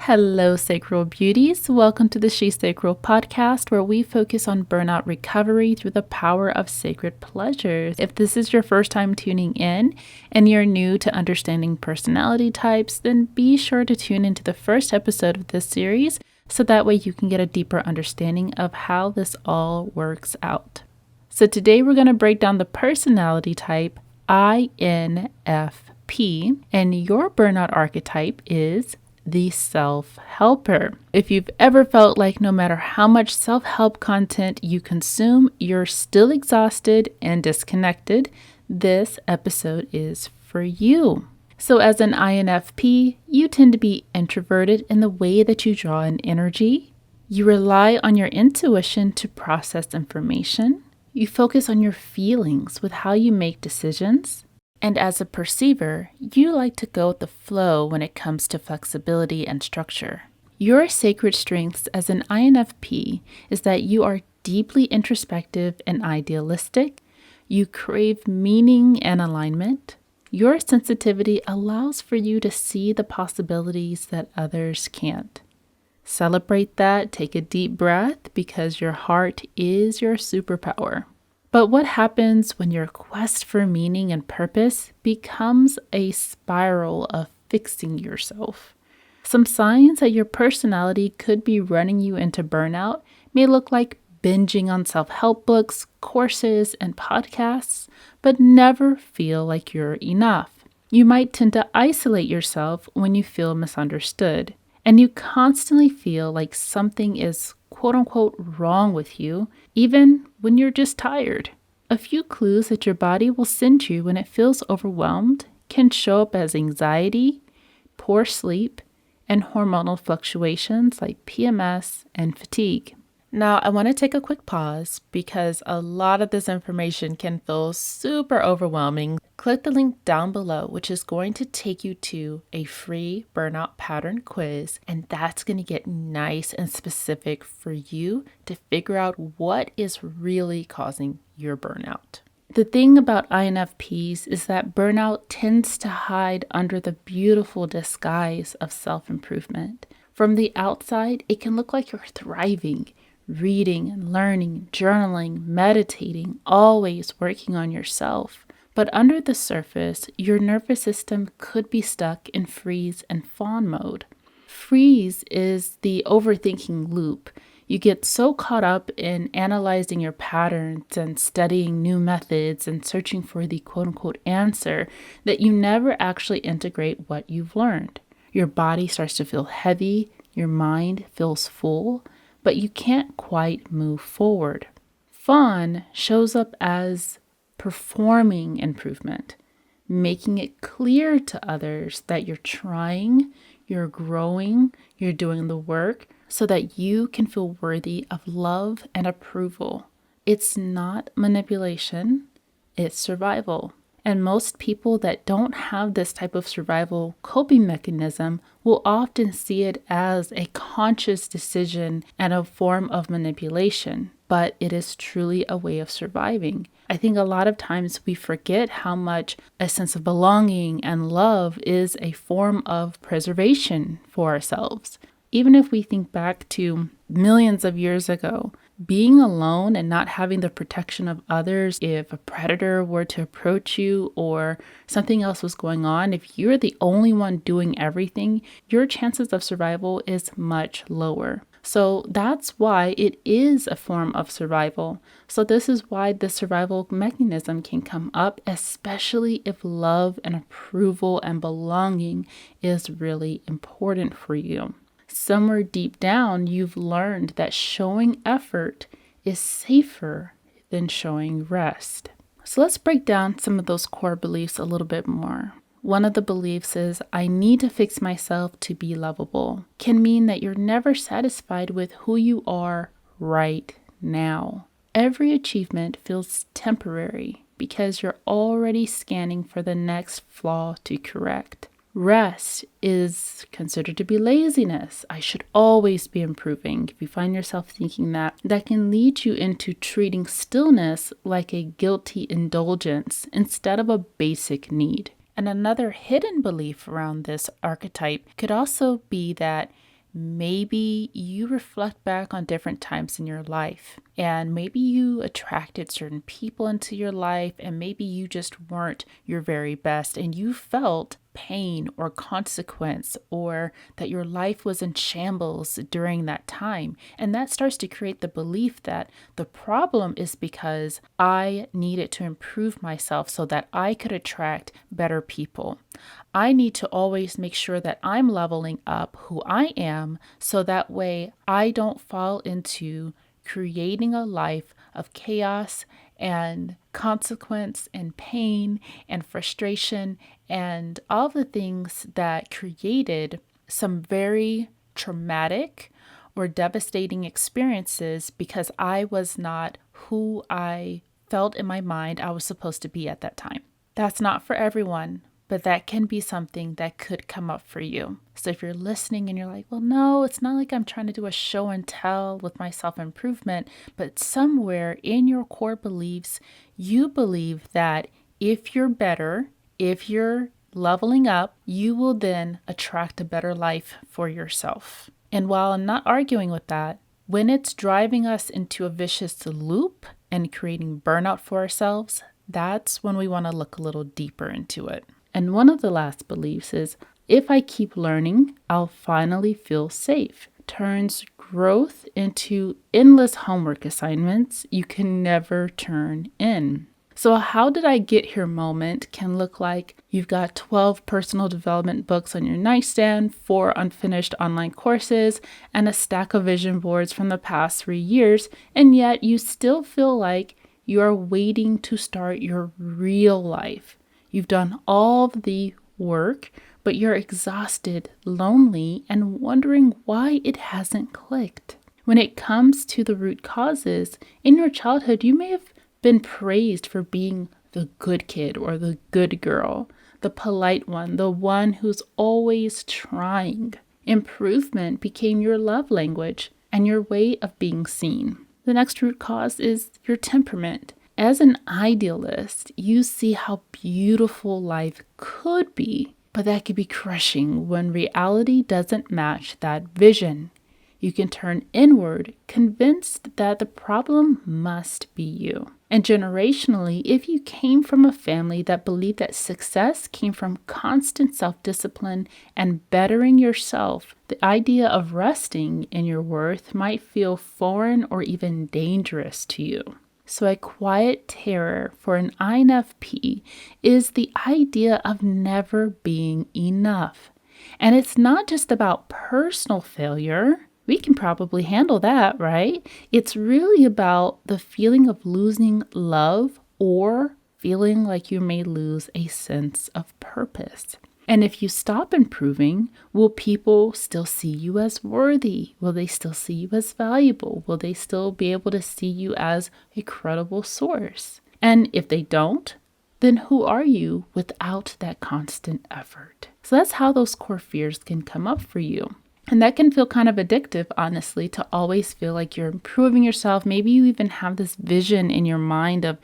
Hello, Sacral Beauties. Welcome to the She Sacral podcast, where we focus on burnout recovery through the power of sacred pleasures. If this is your first time tuning in and you're new to understanding personality types, then be sure to tune into the first episode of this series so that way you can get a deeper understanding of how this all works out. So today we're going to break down the personality type INFP, and your burnout archetype is the self-helper. If you've ever felt like no matter how much self-help content you consume, you're still exhausted and disconnected, this episode is for you. So as an INFP, you tend to be introverted in the way that you draw in energy. You rely on your intuition to process information. You focus on your feelings with how you make decisions. And as a perceiver, you like to go with the flow when it comes to flexibility and structure. Your sacred strengths as an INFP is that you are deeply introspective and idealistic. You crave meaning and alignment. Your sensitivity allows for you to see the possibilities that others can't. Celebrate that, take a deep breath, because your heart is your superpower. But what happens when your quest for meaning and purpose becomes a spiral of fixing yourself? Some signs that your personality could be running you into burnout may look like binging on self-help books, courses, and podcasts, but never feel like you're enough. You might tend to isolate yourself when you feel misunderstood, and you constantly feel like something is quote-unquote wrong with you, even when you're just tired. A few clues that your body will send you when it feels overwhelmed can show up as anxiety, poor sleep, and hormonal fluctuations like PMS and fatigue. Now, I want to take a quick pause because a lot of this information can feel super overwhelming. Click the link down below, which is going to take you to a free burnout pattern quiz, and that's going to get nice and specific for you to figure out what is really causing your burnout. The thing about INFPs is that burnout tends to hide under the beautiful disguise of self-improvement. From the outside, it can look like you're thriving, reading and learning, journaling, meditating, always working on yourself. But under the surface, your nervous system could be stuck in freeze and fawn mode. Freeze is the overthinking loop. You get so caught up in analyzing your patterns and studying new methods and searching for the quote-unquote answer that you never actually integrate what you've learned. Your body starts to feel heavy, your mind feels full, but you can't quite move forward. Fawn shows up as performing improvement, making it clear to others that you're trying, you're growing, you're doing the work so that you can feel worthy of love and approval. It's not manipulation, it's survival. And most people that don't have this type of survival coping mechanism will often see it as a conscious decision and a form of manipulation, but it is truly a way of surviving. I think a lot of times we forget how much a sense of belonging and love is a form of preservation for ourselves. Even if we think back to millions of years ago, being alone and not having the protection of others, if a predator were to approach you or something else was going on, if you're the only one doing everything, your chances of survival is much lower. So that's why it is a form of survival. So this is why the survival mechanism can come up, especially if love and approval and belonging is really important for you. Somewhere deep down, you've learned that showing effort is safer than showing rest. So let's break down some of those core beliefs a little bit more. One of the beliefs is, I need to fix myself to be lovable. Can mean that you're never satisfied with who you are right now. Every achievement feels temporary because you're already scanning for the next flaw to correct. Rest is considered to be laziness. I should always be improving. If you find yourself thinking that, that can lead you into treating stillness like a guilty indulgence instead of a basic need. And another hidden belief around this archetype could also be that maybe you reflect back on different times in your life, and maybe you attracted certain people into your life, and maybe you just weren't your very best and you felt pain or consequence, or that your life was in shambles during that time. And that starts to create the belief that the problem is because I needed to improve myself so that I could attract better people. I need to always make sure that I'm leveling up who I am so that way I don't fall into creating a life of chaos and consequence and pain and frustration and all the things that created some very traumatic or devastating experiences because I was not who I felt in my mind I was supposed to be at that time. That's not for everyone, but that can be something that could come up for you. So if you're listening and you're like, well, no, it's not like I'm trying to do a show and tell with my self-improvement, but somewhere in your core beliefs, you believe that if you're better, if you're leveling up, you will then attract a better life for yourself. And while I'm not arguing with that, when it's driving us into a vicious loop and creating burnout for ourselves, that's when we want to look a little deeper into it. And one of the last beliefs is, if I keep learning, I'll finally feel safe. Turns growth into endless homework assignments you can never turn in. So a how did I get here moment can look like you've got 12 personal development books on your nightstand, 4 unfinished online courses, and a stack of vision boards from the past 3 years, and yet you still feel like you are waiting to start your real life. You've done all the work, but you're exhausted, lonely, and wondering why it hasn't clicked. When it comes to the root causes, in your childhood, you may have been praised for being the good kid or the good girl, the polite one, the one who's always trying. Improvement became your love language and your way of being seen. The next root cause is your temperament. As an idealist, you see how beautiful life could be, but that could be crushing when reality doesn't match that vision. You can turn inward, convinced that the problem must be you. And generationally, if you came from a family that believed that success came from constant self-discipline and bettering yourself, the idea of resting in your worth might feel foreign or even dangerous to you. So a quiet terror for an INFP is the idea of never being enough. And it's not just about personal failure. We can probably handle that, right? It's really about the feeling of losing love or feeling like you may lose a sense of purpose. And if you stop improving, will people still see you as worthy? Will they still see you as valuable? Will they still be able to see you as a credible source? And if they don't, then who are you without that constant effort? So that's how those core fears can come up for you. And that can feel kind of addictive, honestly, to always feel like you're improving yourself. Maybe you even have this vision in your mind of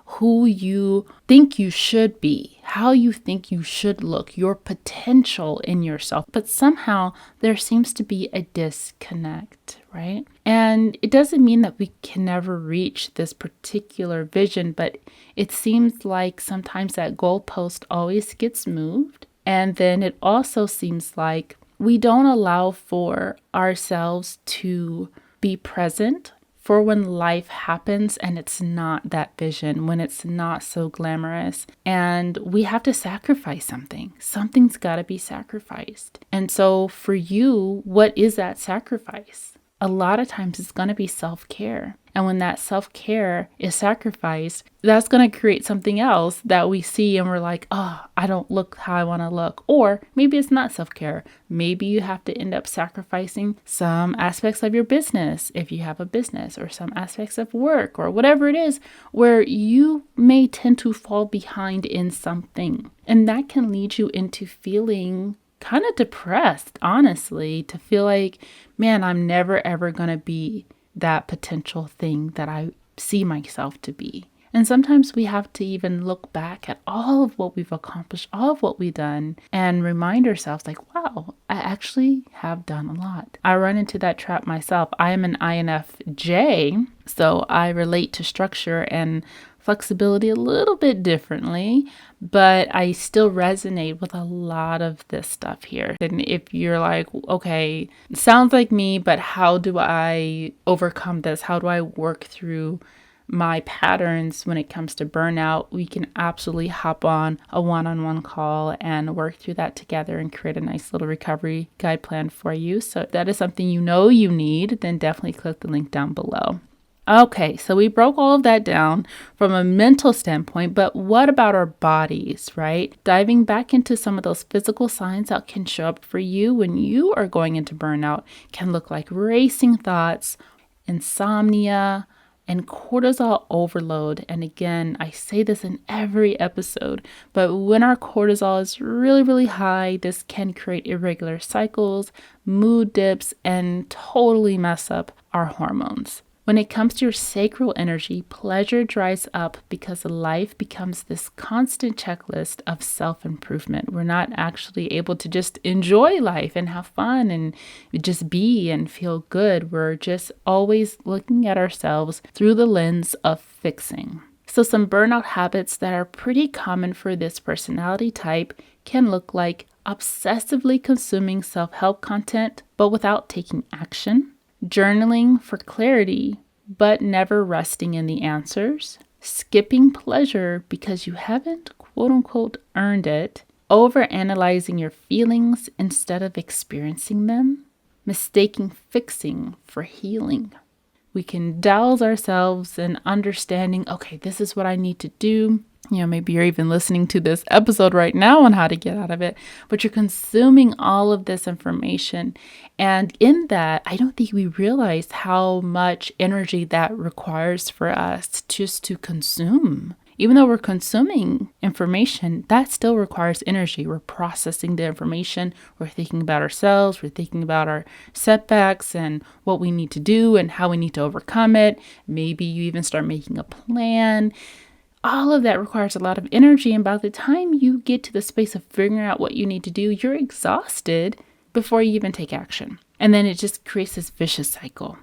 who you think you should be, how you think you should look, your potential in yourself. But somehow there seems to be a disconnect, right? And it doesn't mean that we can never reach this particular vision, but it seems like sometimes that goalpost always gets moved. And then it also seems like we don't allow for ourselves to be present for when life happens and it's not that vision, when it's not so glamorous, and we have to sacrifice something. Something's got to be sacrificed. And so for you, what is that sacrifice? A lot of times it's going to be self-care. And when that self-care is sacrificed, that's going to create something else that we see and we're like, oh, I don't look how I want to look. Or maybe it's not self-care. Maybe you have to end up sacrificing some aspects of your business if you have a business, or some aspects of work, or whatever it is, where you may tend to fall behind in something. And that can lead you into feeling kind of depressed, honestly, to feel like, man, I'm never ever going to be that potential thing that I see myself to be. And sometimes we have to even look back at all of what we've accomplished, all of what we've done, and remind ourselves like, wow, I actually have done a lot. I run into that trap myself. I am an INFJ, so I relate to structure and flexibility a little bit differently, but I still resonate with a lot of this stuff here. And if you're like, okay, it sounds like me, but how do I overcome this? How do I work through my patterns when it comes to burnout? We can absolutely hop on a one-on-one call and work through that together and create a nice little recovery guide plan for you. So if that is something you know you need, then definitely click the link down below. Okay, so we broke all of that down from a mental standpoint, but what about our bodies, right? Diving back into some of those physical signs that can show up for you when you are going into burnout can look like racing thoughts, insomnia, and cortisol overload. And again, I say this in every episode, but when our cortisol is really, really high, this can create irregular cycles, mood dips, and totally mess up our hormones. When it comes to your sacral energy, pleasure dries up because life becomes this constant checklist of self-improvement. We're not actually able to just enjoy life and have fun and just be and feel good. We're just always looking at ourselves through the lens of fixing. So some burnout habits that are pretty common for this personality type can look like obsessively consuming self-help content, but without taking action. Journaling for clarity, but never resting in the answers. Skipping pleasure because you haven't, quote unquote, earned it. Overanalyzing your feelings instead of experiencing them. Mistaking fixing for healing. We can douse ourselves in understanding, okay, this is what I need to do. Maybe you're even listening to this episode right now on how to get out of it, but you're consuming all of this information. And in that, I don't think we realize how much energy that requires for us just to consume. Even though we're consuming information, that still requires energy. We're processing the information. We're thinking about ourselves. We're thinking about our setbacks and what we need to do and how we need to overcome it. Maybe you even start making a plan. All of that requires a lot of energy, and by the time you get to the space of figuring out what you need to do, you're exhausted before you even take action. And then it just creates this vicious cycle.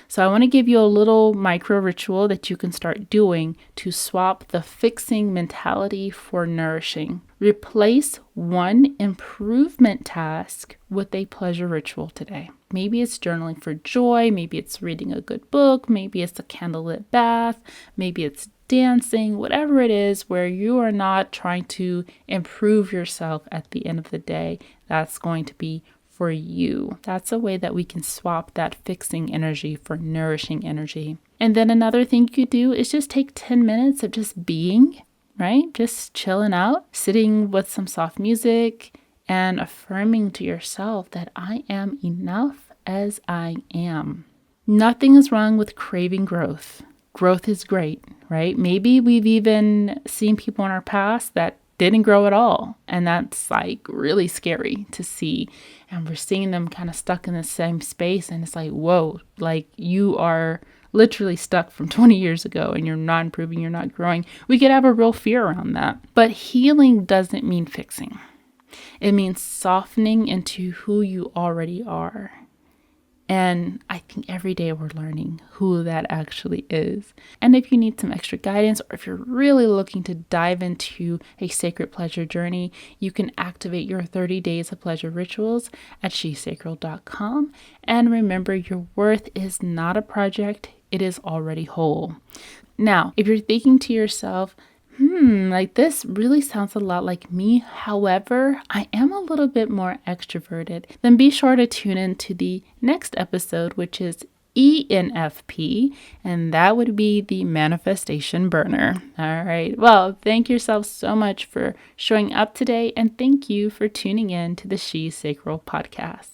So I want to give you a little micro ritual that you can start doing to swap the fixing mentality for nourishing. Replace one improvement task with a pleasure ritual today. Maybe it's journaling for joy. Maybe it's reading a good book. Maybe it's a candlelit bath. Maybe it's dancing, whatever it is where you are not trying to improve yourself at the end of the day. That's going to be for you. That's a way that we can swap that fixing energy for nourishing energy. And then another thing you could do is just take 10 minutes of just being, right? Just chilling out, sitting with some soft music and affirming to yourself that I am enough as I am. Nothing is wrong with craving growth. Growth is great, right? Maybe we've even seen people in our past that didn't grow at all. And that's like really scary to see. And we're seeing them kind of stuck in the same space. And it's like, whoa, like you are literally stuck from 20 years ago and you're not improving, you're not growing. We could have a real fear around that. But healing doesn't mean fixing. It means softening into who you already are. And I think every day we're learning who that actually is. And if you need some extra guidance, or if you're really looking to dive into a sacred pleasure journey, you can activate your 30 days of pleasure rituals at shesacral.com. And remember, your worth is not a project, it is already whole. Now, if you're thinking to yourself, like this really sounds a lot like me. However, I am a little bit more extroverted. Then be sure to tune in to the next episode, which is ENFP, and that would be the manifestation burner. All right. Well, thank yourself so much for showing up today, and thank you for tuning in to the She Sacral podcast.